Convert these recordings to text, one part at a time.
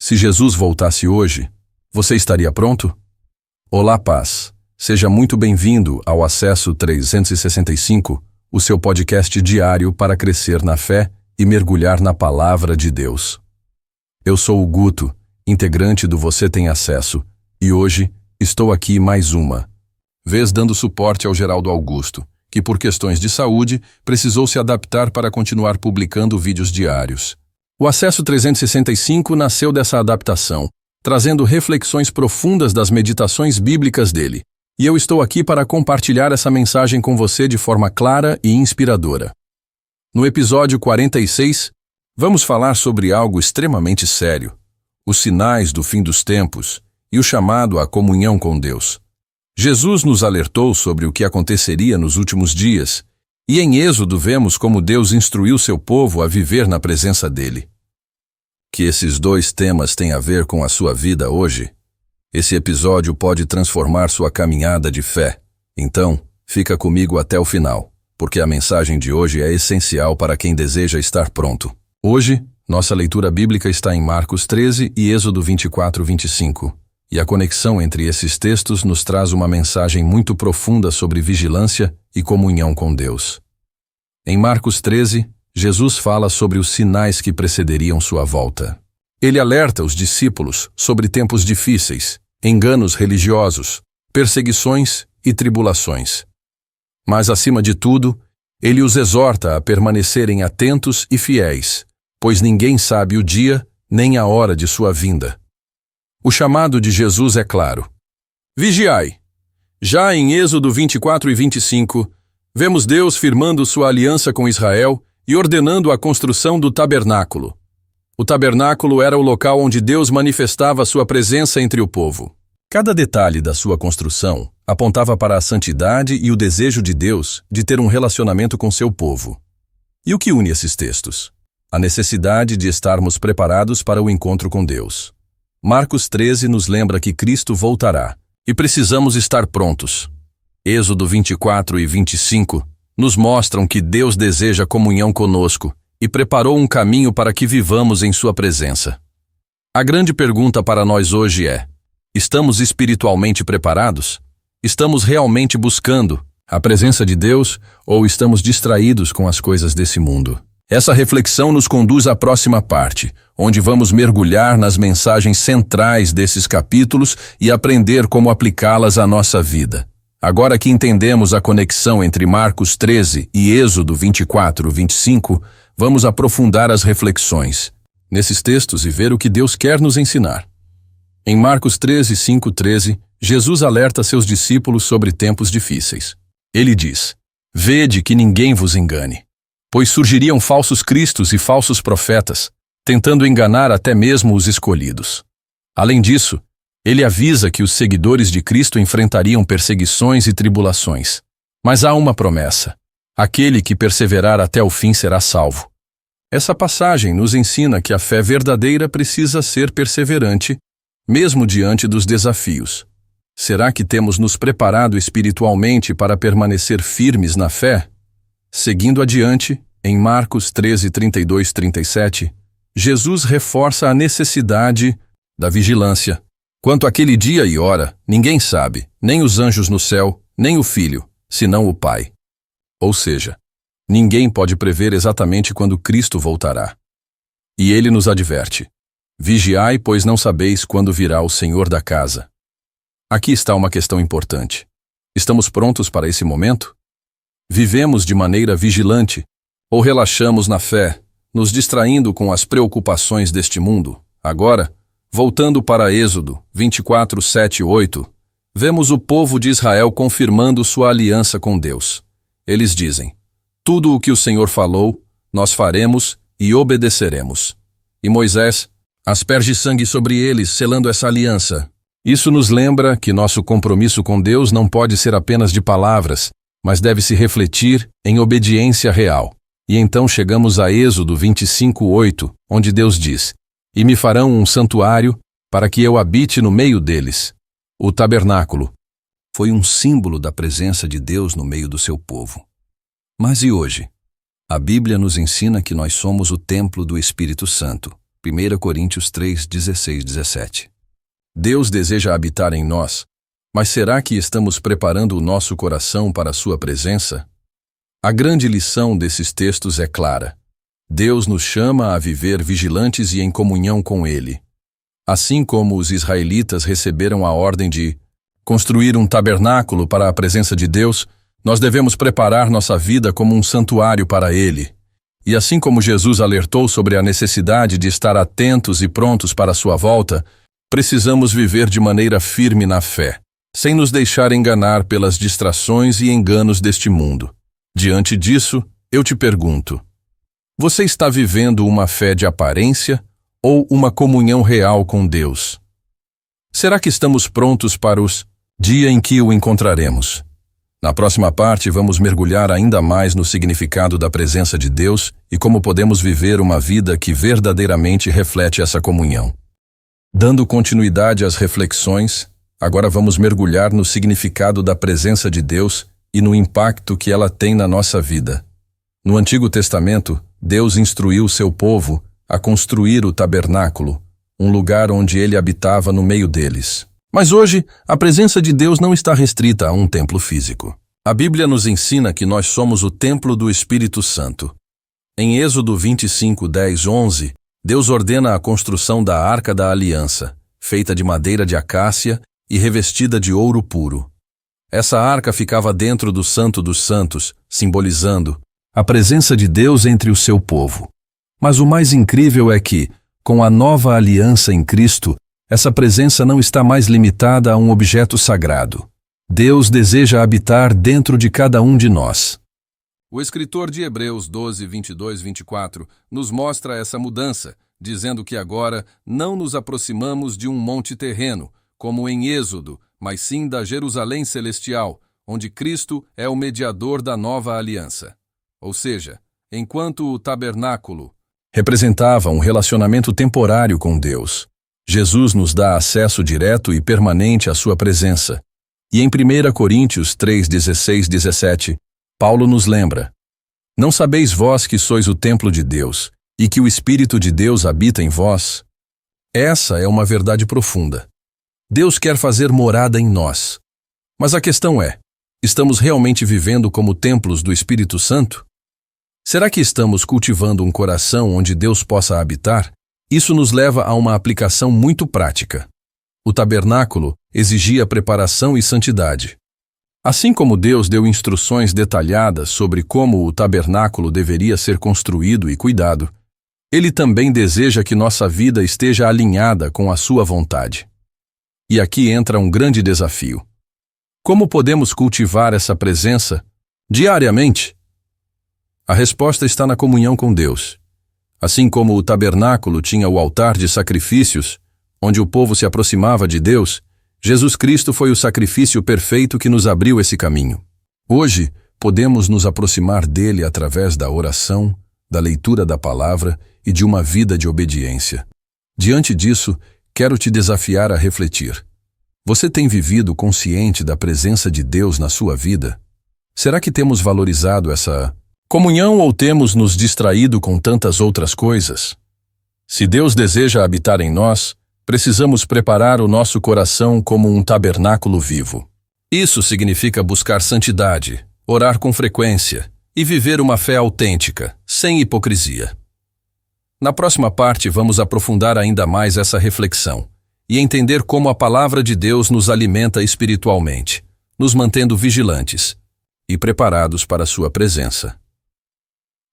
Se Jesus voltasse hoje, você estaria pronto? Olá, paz. Seja muito bem-vindo ao Acesso 365, o seu podcast diário para crescer na fé e mergulhar na Palavra de Deus. Eu sou o Guto, integrante do Você Tem Acesso, e hoje estou aqui mais uma vez dando suporte ao Geraldo Augusto, que por questões de saúde precisou se adaptar para continuar publicando vídeos diários. O Acesso 365 nasceu dessa adaptação, trazendo reflexões profundas das meditações bíblicas dele. E eu estou aqui para compartilhar essa mensagem com você de forma clara e inspiradora. No episódio 46, vamos falar sobre algo extremamente sério: os sinais do fim dos tempos e o chamado à comunhão com Deus. Jesus nos alertou sobre o que aconteceria nos últimos dias, e em Êxodo vemos como Deus instruiu seu povo a viver na presença dele. Que esses dois temas têm a ver com a sua vida hoje? Esse episódio pode transformar sua caminhada de fé. Então, fica comigo até o final, porque a mensagem de hoje é essencial para quem deseja estar pronto. Hoje, nossa leitura bíblica está em Marcos 13 e Êxodo 24:25. E a conexão entre esses textos nos traz uma mensagem muito profunda sobre vigilância e comunhão com Deus. Em Marcos 13, Jesus fala sobre os sinais que precederiam sua volta. Ele alerta os discípulos sobre tempos difíceis, enganos religiosos, perseguições e tribulações. Mas, acima de tudo, ele os exorta a permanecerem atentos e fiéis, pois ninguém sabe o dia nem a hora de sua vinda. O chamado de Jesus é claro: vigiai. Já em Êxodo 24 e 25, vemos Deus firmando sua aliança com Israel e ordenando a construção do tabernáculo. O tabernáculo era o local onde Deus manifestava sua presença entre o povo. Cada detalhe da sua construção apontava para a santidade e o desejo de Deus de ter um relacionamento com seu povo. E o que une esses textos? A necessidade de estarmos preparados para o encontro com Deus. Marcos 13 nos lembra que Cristo voltará e precisamos estar prontos. Êxodo 24 e 25 nos mostram que Deus deseja comunhão conosco e preparou um caminho para que vivamos em sua presença. A grande pergunta para nós hoje é: estamos espiritualmente preparados? Estamos realmente buscando a presença de Deus ou estamos distraídos com as coisas desse mundo? Essa reflexão nos conduz à próxima parte, onde vamos mergulhar nas mensagens centrais desses capítulos e aprender como aplicá-las à nossa vida. Agora que entendemos a conexão entre Marcos 13 e Êxodo 24, 25, vamos aprofundar as reflexões nesses textos e ver o que Deus quer nos ensinar. Em Marcos 13, 5, 13, Jesus alerta seus discípulos sobre tempos difíceis. Ele diz: vede que ninguém vos engane, pois surgiriam falsos cristos e falsos profetas, tentando enganar até mesmo os escolhidos. Além disso, ele avisa que os seguidores de Cristo enfrentariam perseguições e tribulações. Mas há uma promessa: aquele que perseverar até o fim será salvo. Essa passagem nos ensina que a fé verdadeira precisa ser perseverante, mesmo diante dos desafios. Será que temos nos preparado espiritualmente para permanecer firmes na fé? Seguindo adiante, em Marcos 13, 32, 37, Jesus reforça a necessidade da vigilância. Quanto àquele dia e hora, ninguém sabe, nem os anjos no céu, nem o Filho, senão o Pai. Ou seja, ninguém pode prever exatamente quando Cristo voltará. E ele nos adverte: vigiai, pois não sabeis quando virá o Senhor da casa. Aqui está uma questão importante. Estamos prontos para esse momento? Vivemos de maneira vigilante ou relaxamos na fé, nos distraindo com as preocupações deste mundo? Agora, voltando para Êxodo 24, 7 e 8, vemos o povo de Israel confirmando sua aliança com Deus. Eles dizem: tudo o que o Senhor falou, nós faremos e obedeceremos. E Moisés asperge sangue sobre eles, selando essa aliança. Isso nos lembra que nosso compromisso com Deus não pode ser apenas de palavras, mas deve se refletir em obediência real. E então chegamos a Êxodo 25, 8, onde Deus diz: e me farão um santuário para que eu habite no meio deles. O tabernáculo foi um símbolo da presença de Deus no meio do seu povo. Mas e hoje? A Bíblia nos ensina que nós somos o templo do Espírito Santo. 1 Coríntios 3, 16, 17. Deus deseja habitar em nós, mas será que estamos preparando o nosso coração para a sua presença? A grande lição desses textos é clara. Deus nos chama a viver vigilantes e em comunhão com Ele. Assim como os israelitas receberam a ordem de construir um tabernáculo para a presença de Deus, nós devemos preparar nossa vida como um santuário para Ele. E assim como Jesus alertou sobre a necessidade de estar atentos e prontos para a sua volta, precisamos viver de maneira firme na fé, sem nos deixar enganar pelas distrações e enganos deste mundo. Diante disso, eu te pergunto: você está vivendo uma fé de aparência ou uma comunhão real com Deus? Será que estamos prontos para os dia em que o encontraremos? Na próxima parte, vamos mergulhar ainda mais no significado da presença de Deus e como podemos viver uma vida que verdadeiramente reflete essa comunhão. Dando continuidade às reflexões, agora vamos mergulhar no significado da presença de Deus e no impacto que ela tem na nossa vida. No Antigo Testamento, Deus instruiu seu povo a construir o tabernáculo, um lugar onde ele habitava no meio deles. Mas hoje, a presença de Deus não está restrita a um templo físico. A Bíblia nos ensina que nós somos o templo do Espírito Santo. Em Êxodo 25, 10, 11, Deus ordena a construção da Arca da Aliança, feita de madeira de acácia e revestida de ouro puro. Essa arca ficava dentro do Santo dos Santos, simbolizando a presença de Deus entre o seu povo. Mas o mais incrível é que, com a nova aliança em Cristo, essa presença não está mais limitada a um objeto sagrado. Deus deseja habitar dentro de cada um de nós. O escritor de Hebreus 12, 22, 24 nos mostra essa mudança, dizendo que agora não nos aproximamos de um monte terreno, como em Êxodo, mas sim da Jerusalém celestial, onde Cristo é o mediador da nova aliança. Ou seja, enquanto o tabernáculo representava um relacionamento temporário com Deus, Jesus nos dá acesso direto e permanente à sua presença. E em 1 Coríntios 3, 16, 17, Paulo nos lembra: não sabeis vós que sois o templo de Deus, e que o Espírito de Deus habita em vós? Essa é uma verdade profunda. Deus quer fazer morada em nós. Mas a questão é, estamos realmente vivendo como templos do Espírito Santo? Será que estamos cultivando um coração onde Deus possa habitar? Isso nos leva a uma aplicação muito prática. O tabernáculo exigia preparação e santidade. Assim como Deus deu instruções detalhadas sobre como o tabernáculo deveria ser construído e cuidado, Ele também deseja que nossa vida esteja alinhada com a sua vontade. E aqui entra um grande desafio. Como podemos cultivar essa presença diariamente? A resposta está na comunhão com Deus. Assim como o tabernáculo tinha o altar de sacrifícios, onde o povo se aproximava de Deus, Jesus Cristo foi o sacrifício perfeito que nos abriu esse caminho. Hoje, podemos nos aproximar dele através da oração, da leitura da palavra e de uma vida de obediência. Diante disso, quero te desafiar a refletir. Você tem vivido consciente da presença de Deus na sua vida? Será que temos valorizado essa comunhão ou temos nos distraído com tantas outras coisas? Se Deus deseja habitar em nós, precisamos preparar o nosso coração como um tabernáculo vivo. Isso significa buscar santidade, orar com frequência e viver uma fé autêntica, sem hipocrisia. Na próxima parte, vamos aprofundar ainda mais essa reflexão e entender como a palavra de Deus nos alimenta espiritualmente, nos mantendo vigilantes e preparados para a sua presença.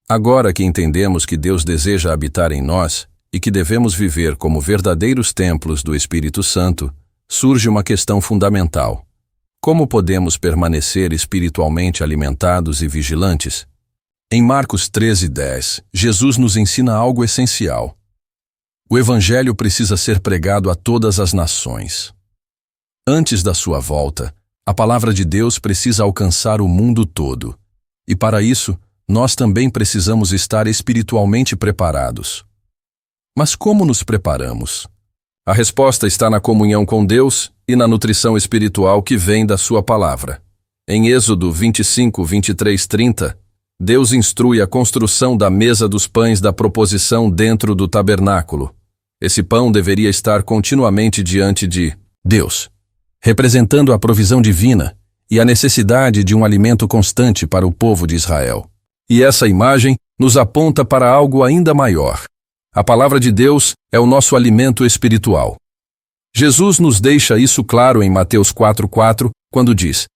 Agora que entendemos que Deus deseja habitar em nós e que devemos viver como verdadeiros templos do Espírito Santo, surge uma questão fundamental. Como podemos permanecer espiritualmente alimentados e vigilantes? Em Marcos 13:10, Jesus nos ensina algo essencial. O Evangelho precisa ser pregado a todas as nações. Antes da sua volta, a palavra de Deus precisa alcançar o mundo todo. E para isso, nós também precisamos estar espiritualmente preparados. Mas como nos preparamos? A resposta está na comunhão com Deus e na nutrição espiritual que vem da sua palavra. Em Êxodo 25, 23, 30, Deus instrui a construção da mesa dos pães da proposição dentro do tabernáculo, Esse pão deveria estar continuamente diante de Deus, representando a provisão divina e a necessidade de um alimento constante para o povo de Israel. E essa imagem nos aponta para algo ainda maior. A palavra de Deus é o nosso alimento espiritual. Jesus nos deixa isso claro em Mateus 4:4, quando diz: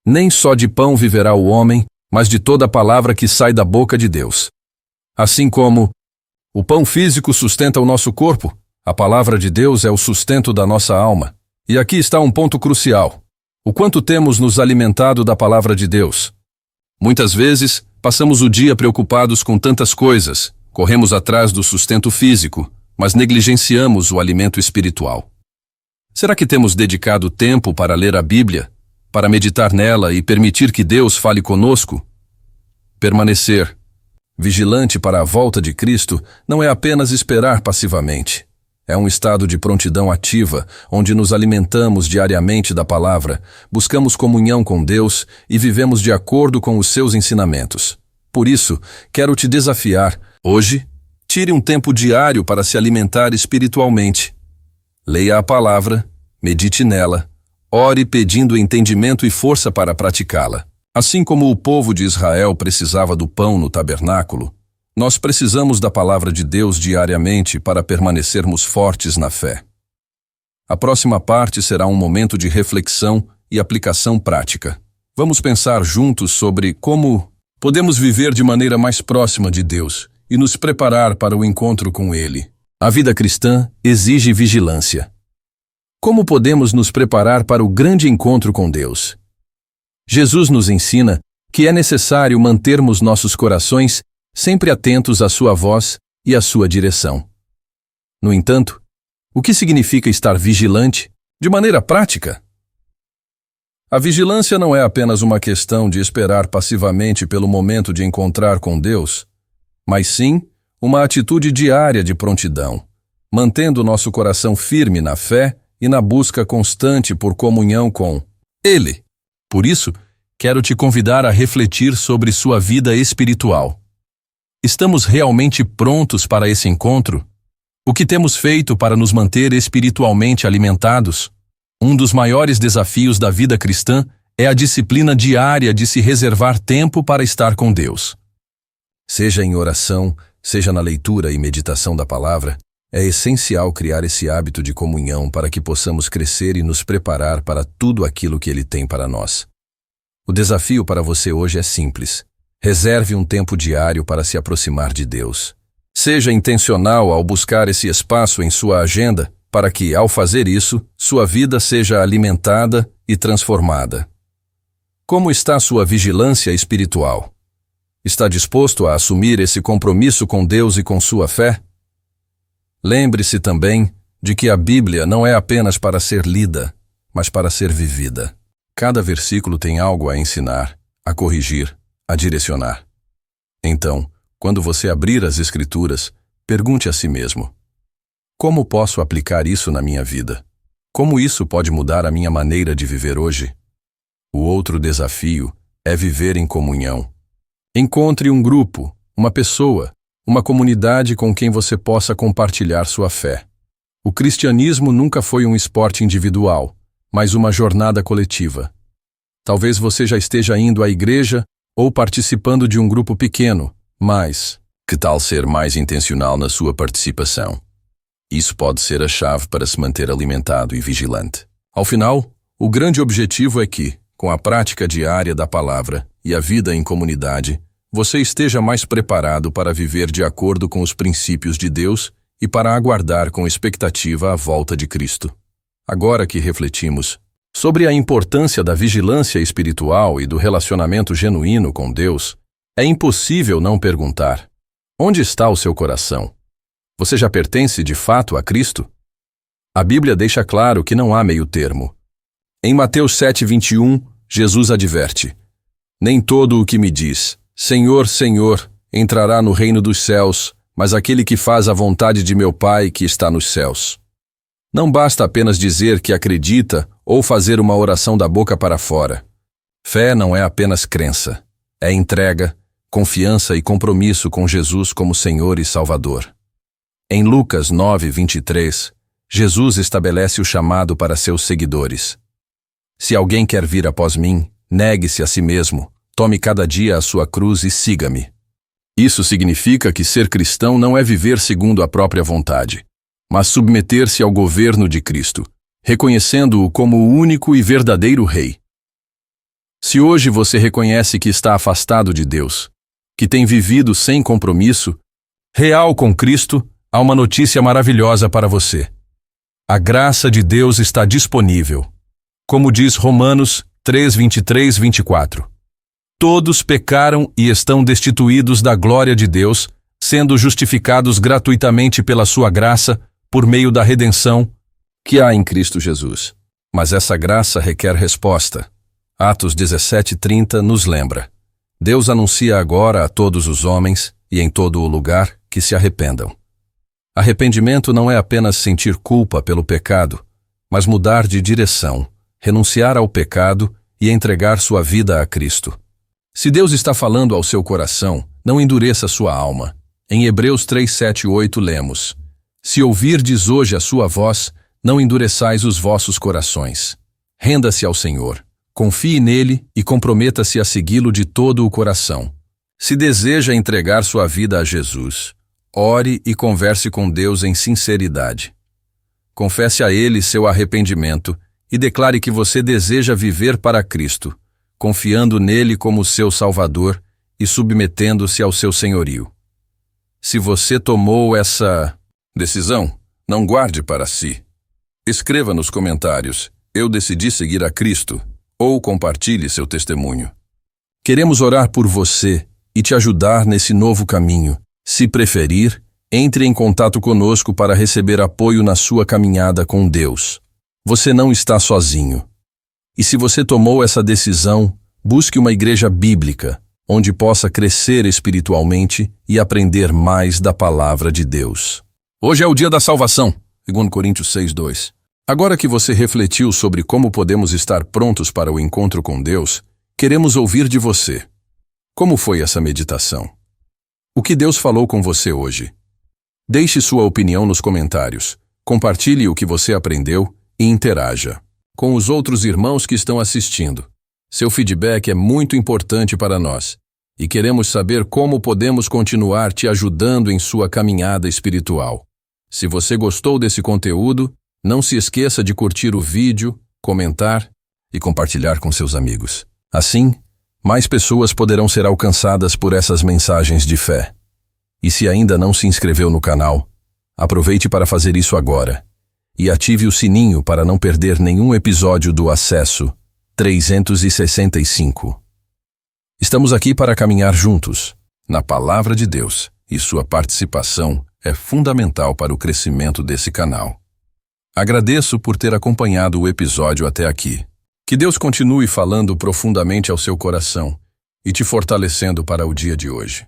"Nem só de pão viverá o homem, mas de toda a palavra que sai da boca de Deus." Assim como o pão físico sustenta o nosso corpo, a palavra de Deus é o sustento da nossa alma. E aqui está um ponto crucial: o quanto temos nos alimentado da palavra de Deus. Muitas vezes, passamos o dia preocupados com tantas coisas, corremos atrás do sustento físico, mas negligenciamos o alimento espiritual. Será que temos dedicado tempo para ler a Bíblia, para meditar nela e permitir que Deus fale conosco? Permanecer vigilante para a volta de Cristo não é apenas esperar passivamente. É um estado de prontidão ativa, onde nos alimentamos diariamente da palavra, buscamos comunhão com Deus e vivemos de acordo com os seus ensinamentos. Por isso, quero te desafiar, hoje, tire um tempo diário para se alimentar espiritualmente. Leia a palavra, medite nela, ore pedindo entendimento e força para praticá-la. Assim como o povo de Israel precisava do pão no tabernáculo, nós precisamos da palavra de Deus diariamente para permanecermos fortes na fé. A próxima parte será um momento de reflexão e aplicação prática. Vamos pensar juntos sobre como podemos viver de maneira mais próxima de Deus e nos preparar para o encontro com Ele. A vida cristã exige vigilância. Como podemos nos preparar para o grande encontro com Deus? Jesus nos ensina que é necessário mantermos nossos corações sempre atentos à sua voz e à sua direção. No entanto, o que significa estar vigilante de maneira prática? A vigilância não é apenas uma questão de esperar passivamente pelo momento de encontrar com Deus, mas sim uma atitude diária de prontidão, mantendo nosso coração firme na fé e na busca constante por comunhão com Ele. Por isso, quero te convidar a refletir sobre sua vida espiritual. Estamos realmente prontos para esse encontro? O que temos feito para nos manter espiritualmente alimentados? Um dos maiores desafios da vida cristã é a disciplina diária de se reservar tempo para estar com Deus. Seja em oração, seja na leitura e meditação da palavra, é essencial criar esse hábito de comunhão para que possamos crescer e nos preparar para tudo aquilo que Ele tem para nós. O desafio para você hoje é simples. Reserve um tempo diário para se aproximar de Deus. Seja intencional ao buscar esse espaço em sua agenda, para que, ao fazer isso, sua vida seja alimentada e transformada. Como está sua vigilância espiritual? Está disposto a assumir esse compromisso com Deus e com sua fé? Lembre-se também de que a Bíblia não é apenas para ser lida, mas para ser vivida. Cada versículo tem algo a ensinar, a corrigir, a direcionar. Então, quando você abrir as Escrituras, pergunte a si mesmo: como posso aplicar isso na minha vida? Como isso pode mudar a minha maneira de viver hoje? O outro desafio é viver em comunhão. Encontre um grupo, uma pessoa, uma comunidade com quem você possa compartilhar sua fé. O cristianismo nunca foi um esporte individual, mas uma jornada coletiva. Talvez você já esteja indo à igreja ou participando de um grupo pequeno, mas que tal ser mais intencional na sua participação? Isso pode ser a chave para se manter alimentado e vigilante. Ao final, o grande objetivo é que, com a prática diária da palavra e a vida em comunidade, você esteja mais preparado para viver de acordo com os princípios de Deus e para aguardar com expectativa a volta de Cristo. Agora que refletimos sobre a importância da vigilância espiritual e do relacionamento genuíno com Deus, é impossível não perguntar: onde está o seu coração? Você já pertence de fato a Cristo? A Bíblia deixa claro que não há meio termo. Em Mateus 7:21, Jesus adverte: nem todo o que me diz, Senhor, Senhor, entrará no reino dos céus, mas aquele que faz a vontade de meu Pai que está nos céus. Não basta apenas dizer que acredita ou fazer uma oração da boca para fora. Fé não é apenas crença, é entrega, confiança e compromisso com Jesus como Senhor e Salvador. Em Lucas 9:23, Jesus estabelece o chamado para seus seguidores. Se alguém quer vir após mim, negue-se a si mesmo, tome cada dia a sua cruz e siga-me. Isso significa que ser cristão não é viver segundo a própria vontade, mas submeter-se ao governo de Cristo, reconhecendo-o como o único e verdadeiro Rei. Se hoje você reconhece que está afastado de Deus, que tem vivido sem compromisso real com Cristo, há uma notícia maravilhosa para você. A graça de Deus está disponível. Como diz Romanos 3:23-24. Todos pecaram e estão destituídos da glória de Deus, sendo justificados gratuitamente pela sua graça, por meio da redenção que há em Cristo Jesus. Mas essa graça requer resposta. Atos 17:30 nos lembra. Deus anuncia agora a todos os homens e em todo o lugar que se arrependam. Arrependimento não é apenas sentir culpa pelo pecado, mas mudar de direção, renunciar ao pecado e entregar sua vida a Cristo. Se Deus está falando ao seu coração, não endureça sua alma. Em Hebreus 3:7-8 lemos: Se ouvirdes hoje a sua voz, não endureçais os vossos corações. Renda-se ao Senhor, confie nele e comprometa-se a segui-lo de todo o coração. Se deseja entregar sua vida a Jesus, ore e converse com Deus em sinceridade. Confesse a Ele seu arrependimento e declare que você deseja viver para Cristo, confiando nele como seu Salvador e submetendo-se ao seu senhorio. Se você tomou essa decisão, não guarde para si. Escreva nos comentários: eu decidi seguir a Cristo, ou compartilhe seu testemunho. Queremos orar por você e te ajudar nesse novo caminho. Se preferir, entre em contato conosco para receber apoio na sua caminhada com Deus. Você não está sozinho. E se você tomou essa decisão, busque uma igreja bíblica, onde possa crescer espiritualmente e aprender mais da palavra de Deus. Hoje é o dia da salvação, 2 Coríntios 6:2. Agora que você refletiu sobre como podemos estar prontos para o encontro com Deus, queremos ouvir de você. Como foi essa meditação? O que Deus falou com você hoje? Deixe sua opinião nos comentários, compartilhe o que você aprendeu e interaja com os outros irmãos que estão assistindo. Seu feedback é muito importante para nós e queremos saber como podemos continuar te ajudando em sua caminhada espiritual. Se você gostou desse conteúdo, não se esqueça de curtir o vídeo, comentar e compartilhar com seus amigos. Assim, mais pessoas poderão ser alcançadas por essas mensagens de fé. E se ainda não se inscreveu no canal, aproveite para fazer isso agora e ative o sininho para não perder nenhum episódio do Acesso 365. Estamos aqui para caminhar juntos na Palavra de Deus e sua participação é fundamental para o crescimento desse canal. Agradeço por ter acompanhado o episódio até aqui. Que Deus continue falando profundamente ao seu coração e te fortalecendo para o dia de hoje.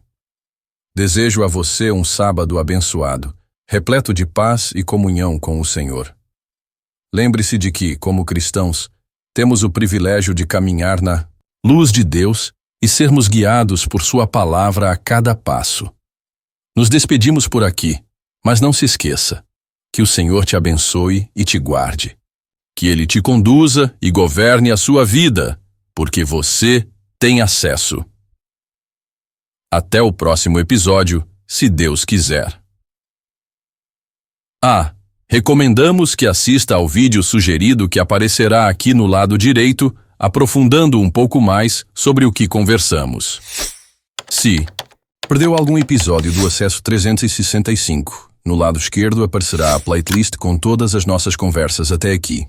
Desejo a você um sábado abençoado, repleto de paz e comunhão com o Senhor. Lembre-se de que, como cristãos, temos o privilégio de caminhar na luz de Deus e sermos guiados por sua palavra a cada passo. Nos despedimos por aqui, mas não se esqueça, que o Senhor te abençoe e te guarde. Que Ele te conduza e governe a sua vida, porque você tem acesso. Até o próximo episódio, se Deus quiser. Recomendamos que assista ao vídeo sugerido que aparecerá aqui no lado direito, aprofundando um pouco mais sobre o que conversamos. Se perdeu algum episódio do Acesso 365, no lado esquerdo aparecerá a playlist com todas as nossas conversas até aqui.